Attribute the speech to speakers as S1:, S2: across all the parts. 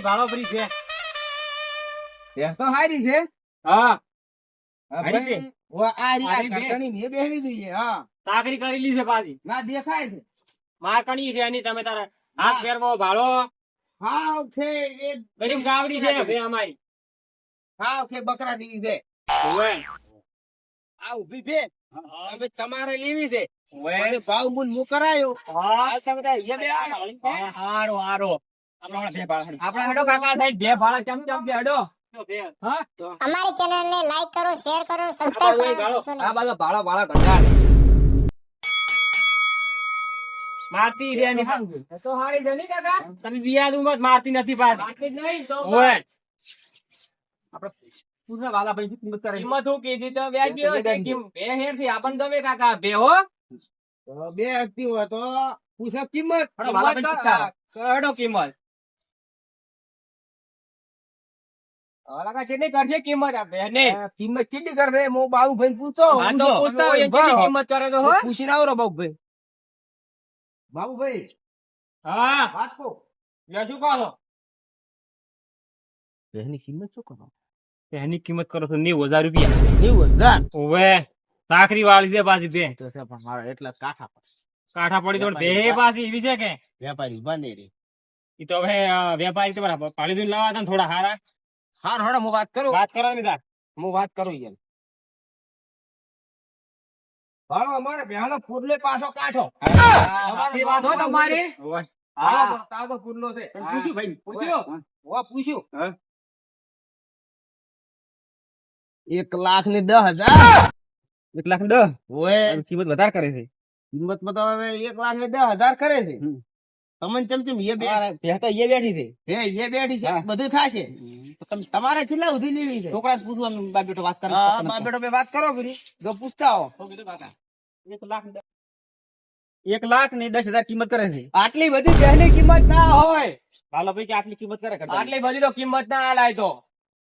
S1: ભાડો ફરી છે.
S2: તો હારી છે.
S1: હા
S2: ભાઈ,
S1: છે.
S2: આ રી આ
S1: હારી છે.
S2: કટણી ને બેહવી દઈએ. હા
S1: ચાકરી કરેલી છે પાછી.
S2: ના દેખાય છે.
S1: માર કણી છે એની તમે તારા હાથ ફેરવો ભાડો
S2: હા છે એ
S1: ગરીબ ગાવડી છે બે અમારી.
S2: હા છે બકરા જેવી છે.
S1: ઓવે
S2: આ ઉભી છે. હવે તમારે લેવી છે.
S1: ઓવે
S2: અને ભાવ મૂલ હું કરાયો.
S1: હા
S2: આ તમે તાર અહીંયા બે આવ્યા.
S1: હારો હારો આપણા હેડો કાકા સાહેબ બે ભાડા ચમ ચમ છે હેડો. હા
S3: हमारे चैनल ने लाइक करो शेयर करो सब्सक्राइब करो
S1: આ બાજુ ભાડા ભાડા ઘટાડ મારતી રે ની તો હારી જની કાકા તમે વિયાદ ઉમત મારતી નથી પાછી મારતી જ નહીં તો ઓય આપણે પૂરા વાલા ભાઈ કિંમત કરે કિંમત હું કીધી તો વ્યાજી હોય તે કિંમત બે હેર થી આપણ દવે કાકા બે હો
S2: તો બે વ્યક્તિ હોય તો પૂછે કિંમત.
S1: હેડો વાલા ભાઈ પૂછતા હેડો કિંમત વાલા કા કેટલી કરશે કિંમત આ બે ને
S2: કિંમત કેટલી કરશે હું બાબુભાઈ પૂછો.
S1: આ તો પૂછતા હોય કેટલી કિંમત કરે તો હો
S2: પૂછીને આવો બાબુભાઈ. બાબુભાઈ
S1: હા
S2: વાત કહો.
S1: લેજુ કહો
S2: એની કિંમત શું કરો?
S1: એની કિંમત કરો તો 90,000 રૂપિયા
S2: 90,000.
S1: ઓવે સાકરી વાળી છે પાછી બે
S2: તો છે પણ મારા એટલા કાઠા પડશે.
S1: કાઠા પડી તો બે પાછી એવી છે કે
S2: વેપારી બને રે.
S1: ઈ તો હવે વેપારી તમારા પાડી દઈને લાવવા હતા ને થોડા હારા
S2: હાર હડો હું વાત કરું.
S1: વાત કરવાની તાર
S2: હું વાત કરું યાર. ભાડો અમારે બેહાનો ફૂડલે પાછો કાઢો.
S1: સાચી વાત હોય તમારી
S2: હા તાજો ફૂડલો છે.
S1: પૂછ્યું ભાઈ પૂછ્યું
S2: વા પૂછ્યું.
S1: હા.
S2: 1,10,000.
S1: 1,10,000
S2: ઓય
S1: કિંમત વધારે કરે છે
S2: કિંમત માં તો હવે 1,10,000 કરે છે. તમને ચમચમ એ બે
S1: બે તો એ બેઠી છે
S2: હે એ બેઠી છે. બધું થાય છે. તમારે છેલ્લા સુધી લેવી છે.
S1: છોકરા પૂછવાનું બાપ બેટો વાત કરે
S2: હા બા બેટો બે વાત કરો ફરી જો પૂછતા હો.
S1: 1,10,000 કિંમત કરે છે
S2: આટલી બધી પહેલી કિંમત ના હોય.
S1: વાલાભાઈ કે આટલી કિંમત કરે આટલી બધી તો કિંમત ના આલાય તો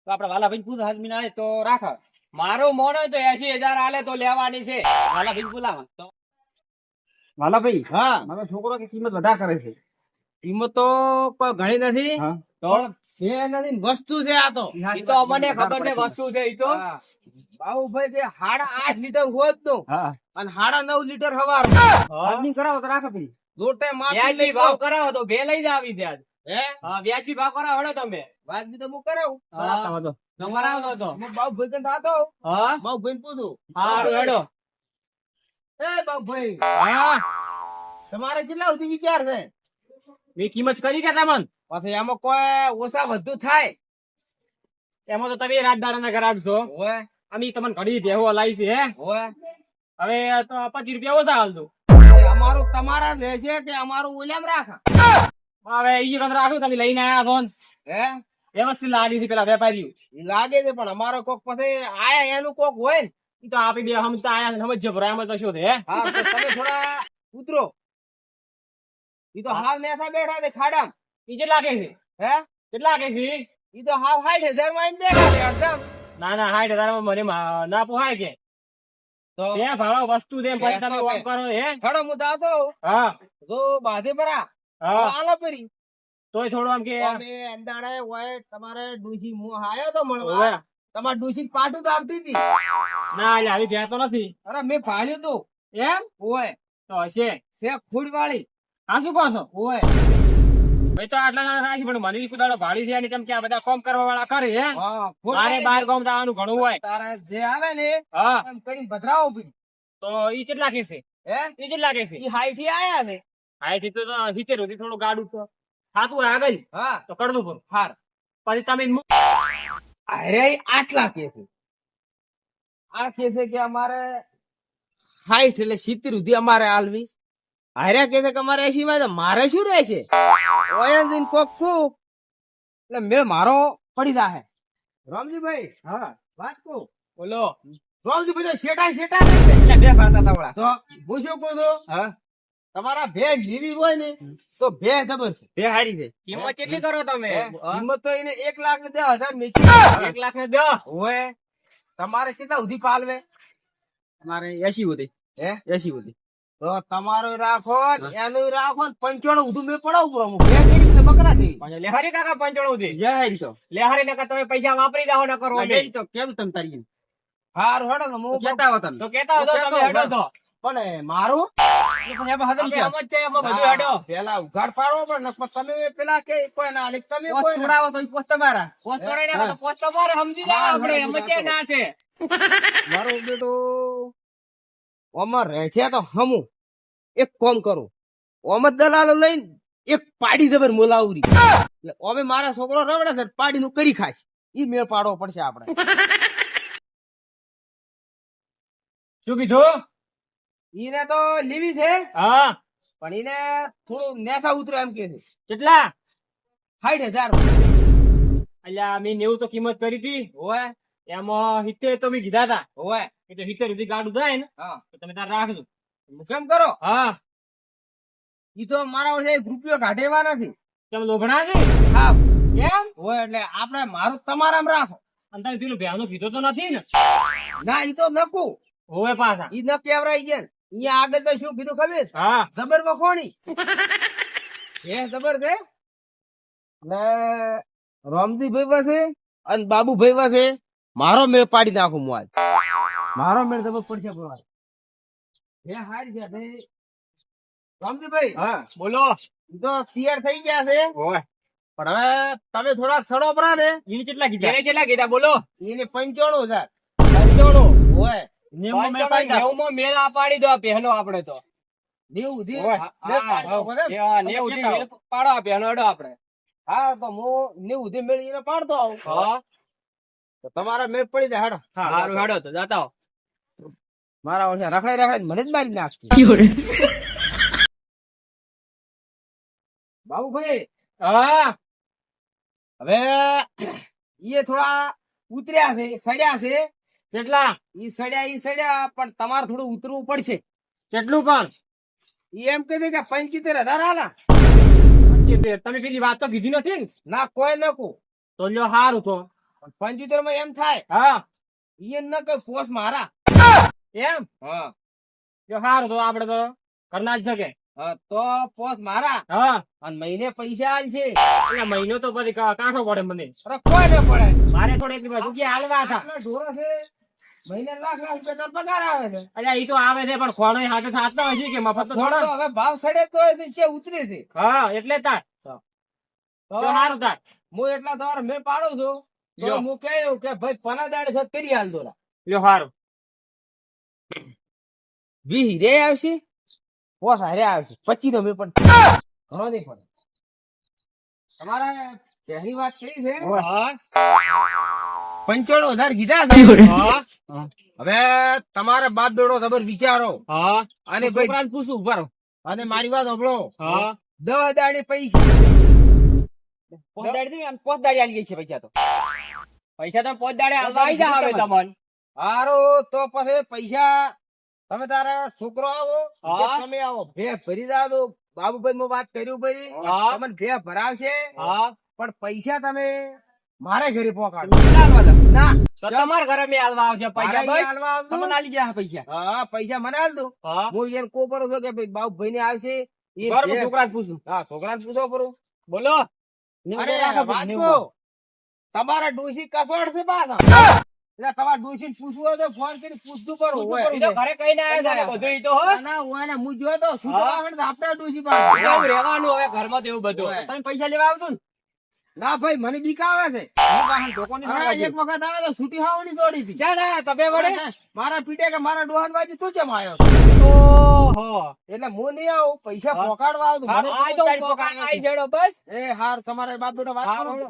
S1: આપડે વાલાભાઈ પૂછ હાજમી ના તો રાખ મારું મોન હોય તો 80,000 આલે તો લેવાની છે વાલાભાઈ બોલાવા તો વાલાભાઈ
S2: હા
S1: મારો છોકરો કે કિંમત વધારે કરે છે
S2: કિંમત તો કોઈ ઘણી નથી.
S1: તો
S2: છે નથી વસ્તુ છે આ તો.
S1: ઈ તો અમને ખબર ને વસ્તુ છે ઈ તો
S2: હા. બાબુભાઈ જે 8.5 લીટર હોત નું
S1: હા
S2: અને 9.5 લીટર હવાર
S1: હાજમી કરાવો તો રાખો ભાઈ
S2: લોટે માપી
S1: વ્યાજબી
S2: લઈ
S1: ભાવ
S2: જાઓ.
S1: કરાવો તો બે લઈ જાવી વ્યાજ
S2: હે
S1: હા વ્યાજબી ભાવ કરાવો હેડો તમે
S2: વાજબી તો હું કરાવું.
S1: કરાવો તો કરાવો તો
S2: હું બાબુભાઈ ને થાતો
S1: હા
S2: બાબુભાઈ ને પૂછું.
S1: હારું હેડો
S2: એ બાબુભાઈ
S1: હા
S2: તમારે કેટલા સુધી વિચાર છે?
S1: મેં કિંમત કરી કે તમને
S2: પછી આમાં કોઈ ઓછા વધુ થાય?
S1: એમાં તો તમે રાત દાડા ના કરાવશો
S2: હોય
S1: અમે તમને ઘણી દેવો લાવી છે હે
S2: હોય
S1: હવે તો 25 રૂપિયા ઓછા હાલતો
S2: અમારું તમારા રહેશે કે અમારું ઓલામ રાખા?
S1: હવે ઈ કદ રાખો તમે લઈને આયા છો ને.
S2: હે
S1: વ્યવસ્થિત લાવી છે પેલા વેપારીઓ
S2: ઈ લાગે છે પણ અમારો કોક પછી આયા એનું કોક હોય ને.
S1: ઈ તો આપી બે સમજતા આયા ને સમજ ભરાય એમાં તો શું છે હે
S2: હા તો તમે થોડા ઉતરો. ઈ તો હાવ નેસા બેઠા છે ખાડા.
S1: ઈ કેટલા કે છે
S2: હે
S1: કેટલા કે છે
S2: ઈ તો હાવ 60,000 માં આઈને બેઠા છે હરસમ.
S1: ના ના 60,000 માં મને ના પોહાય કે
S2: તો
S1: બે ભાડો વસ્તુ દે પછી તમે ઓમ કરો હે
S2: ખડો હું દાતો
S1: હા
S2: જો બાધે પરા
S1: હા
S2: આલો પરી
S1: તોય થોડું આમ કે
S2: અમે અંદાડે હોય તમારે ડૂસી મો આયો તો
S1: ઓવે.
S2: મળવા તમારે ડૂસી પાટું તો આવતી હતી.
S1: ના એટલે આવી ગયા તો નથી
S2: અરે મેં ફાલ્યું તું
S1: એમ
S2: ઓય
S1: તો હશે
S2: સે ફૂડ વાળી
S1: આ શું પાછો
S2: ઓય
S1: ભાઈ તો આટલા ના રાખી પણ મને ઈ દાડો ભાડી થયા ને તેમ કે આ બધા કોમ કરવા વાળા કરે હે
S2: હા ફૂડ
S1: મારે
S2: વાળી.
S1: બહાર ગામ જવાનું ઘણું હોય
S2: તારે જે આવે ને
S1: હા
S2: એમ કરીને ભદ્રાવો પરી.
S1: તો ઈ કેટલા કે છે
S2: હે
S1: ઈ કેટલા કે છે
S2: ઈ હાઈથી આયા ને.
S1: હાઈથી તો 70 સુધી થોડું ગાડું તો થાતું હોય આગળ
S2: હા
S1: તો કરવું પડે
S2: હાર
S1: પછી તમે
S2: અરે આટલા કે છે. આ કે છે કે અમારે 60 એટલે 70 સુધી અમારે આલવી. હાર્યા કે છે કે અમારે 80 માં તો મારે શું રહેશે? ઓય જઈને કોક ખૂબ એટલે મેળ મારો પડી જાહે. રામજીભાઈ
S1: હા
S2: વાત કહું.
S1: બોલો
S2: રામજીભાઈ તો શેટા રહેશે.
S1: એટલે બે ફરતા તવડા
S2: તો હું શું કહું છું?
S1: હા
S2: તમારા ભેજ લીવી હોય ને તો ભેજ જબર છે.
S1: બે હારી છે કિંમત કેટલી કરો તમે
S2: કિંમત તો એને 1,10,000 મેચી.
S1: 1 લાખ ને 10
S2: ઓય તમારે કેટલા સુધી પાલવે?
S1: તમારે 80 સુધી
S2: હે
S1: 80 સુધી
S2: તો તમારો રાખો એનું રાખો ને 95 સુધી મેં પડાવું પડે. હું ભેજ કરી બકરા થઈ
S1: પણ લેહારી કાકા પંચાણું થી
S2: જય હરી તો
S1: લેહારી નકર તમે પૈસા વાપરી જાઓ ન કરો અમે.
S2: તો કેમ તમ તારી હારું હેડો તો હું કેતા હો તમે
S1: તો કેતા હતો તમે હેડો તો
S2: પણ મારું
S1: અમે એમ જ છે એમાં બધું હેડો
S2: પેલા ઉઘાડ પાડવો પણ તમે પેલા કે કોઈ ના લે તમે કોઈ છોડાવો તો પોસ્ટ તમારા
S1: પોસ્ટ તોડાઈ નાખો તો પોસ્ટ તમારે સમજી જાવ આપણે એમ છે ના છે
S2: મારો બેટો ઓમાં રહે છે તો હમું એક કોમ કરું ઓમત દલાલો લઈને એક પાડી જબર મોલાવરી એટલે ઓમે મારા છોકરો રવડે છે પાડી નું કરી ખાશ ઈ મેળ પાડવો પડશે આપણે
S1: શું કીધું
S2: ઈને તો લીવી છે
S1: હા
S2: પણ ઈને થોડું નેસા ઉતરે એમ કે છે
S1: કેટલા
S2: 60,000
S1: અલ્યા મેં 90 તો કિંમત કરી હતી
S2: હોય
S1: એમાં 70 તો મેં કીધા હતા
S2: હોય
S1: એટલે 70 સુધી ગાડું જાય ને
S2: હા
S1: તો તમે તાર રાખજો
S2: કેમ કરો
S1: હા
S2: ઈ તો મારા વર્ષે 1 રૂપિયો કાઢેવા નથી
S1: તમે લોભણા છે
S2: હા
S1: કેમ
S2: હોય એટલે આપણે મારું તમારામાં રાખો
S1: અને તમે પેલું ભેણું કીધું તો નથી ને
S2: ના ઈ તો નકું
S1: હોવે પાછા
S2: ઈ ન કેવરાઈ ગયા ને. અહીંયા આગળ તો શું કીધું ખબર
S1: હા
S2: જબર વખોણી એ જબર છે ને રામજીભાઈ પાસે અને બાબુભાઈ પાસે મારો મેળ પાડી નાખું હું આજ મારો મેળ જબર પડશે ભગવાન એ હારી ગયા છે રામજીભાઈ
S1: હા બોલો
S2: ઈ તો તૈયાર થઈ ગયા છે
S1: હોવે
S2: પણ હવે તમે થોડાક સડો પરા ને
S1: એને કેટલા કીધા એને કેટલા કીધા બોલો
S2: એને 95,000
S1: પંચાણું
S2: હોય
S1: નેવું મેળ આ પાડી દો પહેલો આપડે તો
S2: 90 દી
S1: હોય. હા, 90 થી મેળ પાડો આ પહેલો હેડો આપડે
S2: હા તો હું 90 દી મેળ એને પાડતો આવું
S1: હા
S2: તો તમારા મેળ પડી જાય હેડો
S1: સારું હેડો તો જાતા હો.
S2: મારા વર્ષે રખડાઈ રખડાઈ મને જ મારી નાખતી બાબુભાઈ
S1: હા
S2: હવે એ થોડા ઉતર્યા છે સડ્યા છે
S1: કેટલા
S2: ઈ સડ્યા પણ તમારે થોડું ઉતરવું પડશે
S1: કેટલું પણ
S2: ઈ એમ કહે છે કે 75,000 આલા
S1: 75 તમે પેલી વાત તો કીધી નથી ને
S2: ના કોઈ નકું
S1: તો લ્યો હારું તો
S2: 75 માં એમ થાય
S1: હા
S2: ઈ ન કે પોસ મારા
S1: એમ
S2: હા
S1: લ્યો હારું તો આપડે તો કરના જ શકે
S2: હા, તો પોસ મારા
S1: હા
S2: અને મહિને પૈસા આલ છે
S1: એટલે મહિનો તો પછી કાંઠો પડે મને
S2: અરે કોઈ ન પડે
S1: મારે થોડી એટલી બાજુ ક્યાં હાલવા હતા
S2: આટલા ઢોરો છે મહિને લાખ લાખ રૂપિયા તાર પગાર આવે છે
S1: અલ્યા ઈ તો આવે છે પણ ખોણો હાથે સાચતા હશે કે મફત તો
S2: તો
S1: થોડા
S2: હવે ભાવ સડે તો એ છે ઉતરે છે
S1: હા એટલે તાર
S2: તો
S1: તો હારું તાર
S2: હું એટલા તમારે મેં પાડું છું તો
S1: લ્યો.
S2: હું કહ્યું કે ભાઈ પના દાડે છે કરી હાલ દો
S1: લ્યો હારું
S2: 20 રે આવશે પોસ હારે આવશે 25 નો મેં પણ ઘણો નહીં પડે તમારે પહેલી વાત કરી છે
S1: હા
S2: 95,000 કીધા છે
S1: હા
S2: હવે તમારે બાપ બેડો ખબર વિચારો
S1: હા
S2: અને ભાઈ
S1: છોકરાને પૂછું ઉભા રહો.
S2: અને મારી વાત સાંભળો
S1: હા
S2: 10 દાડે પૈસા
S1: પોત દાડી થી આમ પોત દાડી આલી ગઈ છે પૈસા તો પૈસા તો પોત દાડે આલવા આવી જા હવે તમને
S2: હારો તો પછી પૈસા તમે તારા છોકરો આવો
S1: હા.
S2: કે તમે આવો ભે ભરી દો બાબુભાઈ માં વાત કર્યું ભાઈ
S1: હા.
S2: તમને ભે ભરાવશે
S1: હા
S2: પણ પૈસા તમે મારે ઘરે પહોંચાડો ના
S1: તો તમારા ઘરે મેં આલવા આવશે પૈસા
S2: મારે
S1: બસ
S2: હાલવા આવજો.
S1: તમને આલી ગયા પૈસા
S2: હા પૈસા મને હાલ દો
S1: હા
S2: હું એને કો કરું છું કે ભાઈ બાબુભાઈ ને આવશે એ
S1: બરોબર
S2: ભે-
S1: છોકરા પૂછું
S2: હા છોકરાને પૂછો કરું
S1: બોલો
S2: અરે વાત કહો. તમારા ડોશી કસોડ છે પાછા એટલે તમારા ડોશી પૂછવું હોય તો ફોન કરી પૂછતું કરું હોય.
S1: ઈ તો ઘરે કઈ ના આવ્યા બધું ઈ તો હો
S2: ના, ના હોય ને હું જોયો તો શું
S1: હા.
S2: કરવાનું તો આપણા ડોશી પાસે
S1: એવું રહેવાનું હવે ઘરમાં તો એવું બધું
S2: હોય.
S1: તમે પૈસા લેવા આવજો ને
S2: ના ભાઈ મને બીક આવે છે
S1: દુકાનની
S2: અરે, એક વખત આવે તો છૂટી ખાવાની છોડી હતી
S1: ક્યાં ના તમે વડે
S2: મારા પીટે કે મારા ડોહાન બાજુ તું ચમ આવ્યો
S1: ઓહો
S2: એટલે હું નહીં આવું પૈસા
S1: હા.
S2: પોકાડવા આવું
S1: હા,
S2: મને
S1: આ તો
S2: કોઈ
S1: પોકા
S2: પોકાડ
S1: આઈ
S2: નથી.
S1: જડો બસ
S2: એ હાર તમારે બાપ બેટો વાત
S1: હા,
S2: કરો
S1: બોલો.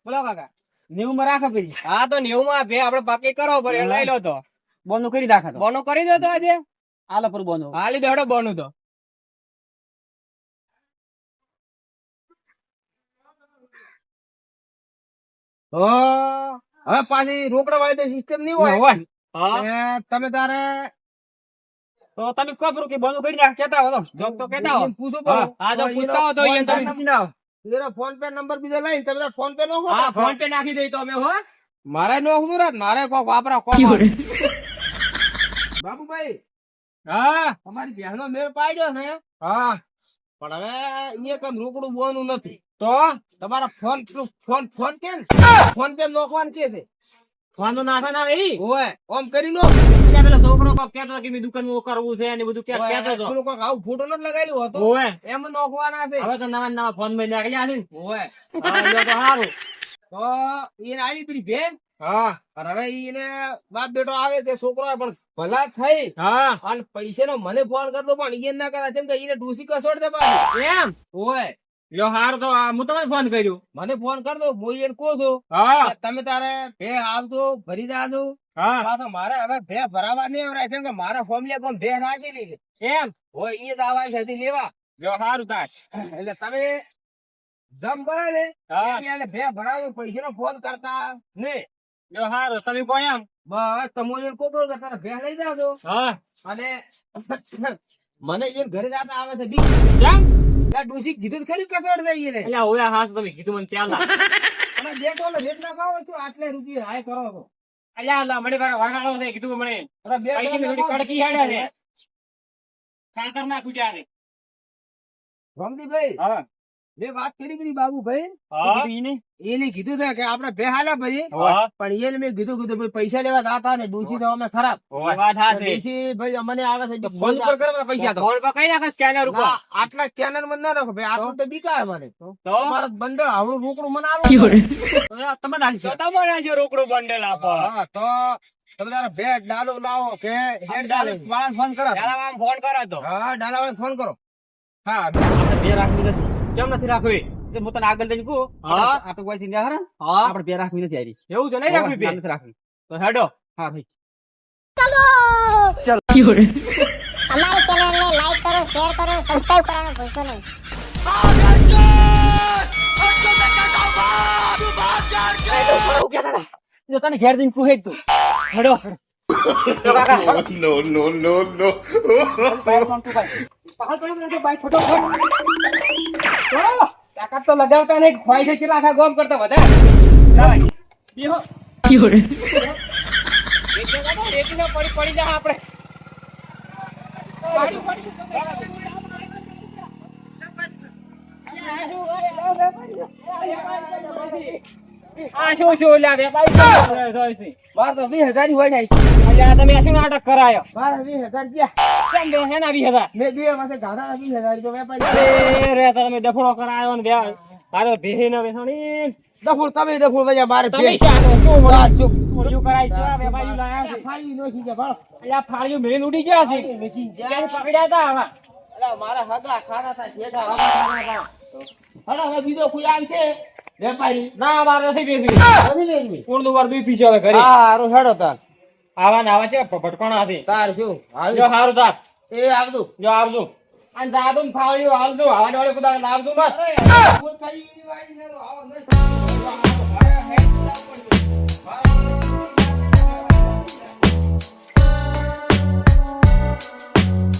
S2: બોલો કાકા
S1: 90 માં રાખો ભાઈ હા તો 90 માં ભે આપણે પાકી કરો પર એ લઈ લો તો બોનું કરી રાખો બોનું કરી દો તો આજે હાલો પર બોનું હાલી દેડો બોનું તો
S2: તો હવે પાછી રોકડા વાળી સિસ્ટમ નહીં હોય
S1: હા
S2: એ તમે તારે
S1: તો તમે ખબર કે બોનું કરી નાખ કેતા હો તો જોક તો કેતા હો
S2: એને પૂછવું
S1: હા,
S2: પડે.
S1: હા, જો
S2: તો
S1: પૂછતા હો તો
S2: એનો
S1: એને તમે
S2: ફોન
S1: પૂછી નાખો.
S2: એનો ફોન પે નંબર બીજો લઈને તમે તાર ફોન પે નો
S1: હા ફોન પે નાખી દઈ તો અમે હો
S2: મારે નો રાત મારે કોક વાપરા કોક બાબુભાઈ
S1: હા
S2: તમારી બહેનો મેળ પાડ્યો છે
S1: હા
S2: પણ હવે એક રોકડું બોનું નથી.
S1: તો
S2: તમારા ફોન કે ને ફોન પે નોખવાનું કે છે.
S1: ફોન નો નાખવા ના એવી
S2: ઓય ઓમ કરી લો.
S1: એટલે પેલો છોકરો કોક કહેતો હતો કે મેં દુકાનમાં કરવું છે ને બધું કહેતો હતો.
S2: પેલું કોક આવું ફોટો નથી લગાવેલું હતો
S1: ઓવે
S2: એમ નોખવાના છે.
S1: હવે તો નવા ફોન માં નાખ્યા છે ને.
S2: ઓય
S1: હા, લ્યો તો સારું.
S2: તો એને આવી પેલી ભેન
S1: હા
S2: અને હવે એને બાપ બેટો આવે તે છોકરો આવે પણ ભલા થઈ
S1: હા
S2: અને પૈસા મને ફોન કરતો પણ એ ના કરા કેમ કે એને ડૂસી કસોડ દે પાછી.
S1: એમ
S2: ઓય
S1: લ્યો હારું તો હું તમને ફોન કર્યો.
S2: મને ફોન કર દો હું એને કહું છું
S1: હા
S2: કે તમે તારે ભે આવજો ભરી દાદો.
S1: હા
S2: પાછો મારે હવે ભે ભરાવા નહીં આવડે કેમ કે મારા ફોર્મ્યુલા પણ ભે નાખેલી છે.
S1: એમ
S2: હોય એ દાવા છે લેવા
S1: લ્યો હારું તાર.
S2: એટલે તમે જમ ભરે ને
S1: હા
S2: એટલે ભે ભરાવો પૈસા નો ફોન કરતા ને
S1: લ્યો હારું તમે કહો એમ.
S2: બસ તમે કોપરો કે તારે ભે લઈ જાજો
S1: હા
S2: અને મને એ ઘરે જાતા આવે છે બીક.
S1: કેમ
S2: એટલે ડૂસી કીધું તો ખરી કસોડ દઈએ ને
S1: એટલે ઓયા હાસ તમે કીધું મને ચાલ
S2: તમે બેટો રેટ ના ખાવો છો આટલે રૂપિયા હાય કરો છો.
S1: અલ્યા મને વરગાડો છે કીધું મને
S2: અરે બે
S1: પૈસા ની થોડી કડકી હેડે છે કાકર ના કુટ્યા છે.
S2: રમદીભાઈ
S1: હા
S2: જે વાત કરી પેલી બાબુભાઈ
S1: હા
S2: એને કીધું છે કે આપણે બે હાલ્યા પછી
S1: હા
S2: પણ એને મેં કીધું ભાઈ પૈસા લેવા જાતા ને ડૂસી તો અમે ખરાબ
S1: એ વાત હાચી.
S2: ડૂસી ભાઈ અમને આવે છે
S1: ફોન ઉપર કરો પૈસા તો ફોન પર કઈ નાખે સ્કેનર ઉપર.
S2: ના, આટલા સ્કેનર મને ના રાખો ભાઈ આટલું તો બીકાય મને
S1: તો
S2: તમારા બંડલ આવડું રોકડું મને આલો
S1: તમે તમારે આજે રોકડું બંડલ આપો.
S2: હા તો તમે તારા ભેટ ડાલો લાવો કે હેડ ડાલે
S1: ફોન કરો ફોન કરો તો
S2: હા ડાલા વાળા ફોન કરો.
S1: હા આપણે બે રાખવી નથી. કેમ નથી રાખવી એટલે હું તને આગળ જઈને કહું.
S2: હા.
S1: આપણે કોઈ ચિંતા કરે
S2: હા
S1: આપણે બે રાખવી નથી આવી.
S2: એવું છે નહીં રાખવી બે
S1: નથી રાખવી તો હેડો. હા ભાઈ
S3: અમારી ચેનલને લાઈક કરો શેર કરો સબસ્ક્રાઇબ કરવાનું ભૂલશો નહીં.
S1: જો તને ઘેર જઈને પૂછે તું હેડો. તાકાત તો લગાવતા નહીં ખોઈ છે કેટલા આખા ગોમ કરતા વધારે બેહો. રેતીનો પડી જા આપણે આ શું લ્યા વેપારી
S2: મારે તો 20,000 હોય નહીં.
S1: અલ્યા તમે શું નાટક કરાયો.
S2: મારે 20,000 ગયા
S1: કેમ બે હેના 20,000
S2: મેં બે માસે ગાધા 20,000 તો વેપારી
S1: અરે રે તમે ડફોડો કરાયો ને બે મારો ભેહી ન બેસણી
S2: ડફોળ તમે ડફોળ વજા મારે
S1: તમે શાનો શું મોડું કરાય છે આ વેપારી લાયા છે.
S2: ફાળી નો છે ભાળ
S1: અલ્યા ફાળ્યું મેલીને ઉડી ગયા છે ક્યારે પકડ્યા હતા આવા.
S2: અલા મારા હગા ખાના તા જેઠા હડા હવે બીજો કોઈ આવશે વેપારી
S1: ના મારે નથી બેસી
S2: નથી લેવી.
S1: કોણ વાર દુઈ પીછે હવે ઘરે
S2: હા હારું હેડો તાર
S1: આવા ને આવા છે ભટકોણા હતી.
S2: તાર શું
S1: જો હારું તાર
S2: એ આવજો
S1: જો આવજો અને જાદુ ને ફાળ્યું હાલજો આવા ડોળે કુદા લાવજો મત.
S2: કોઈ ખાલી વાળી નરો આવો ન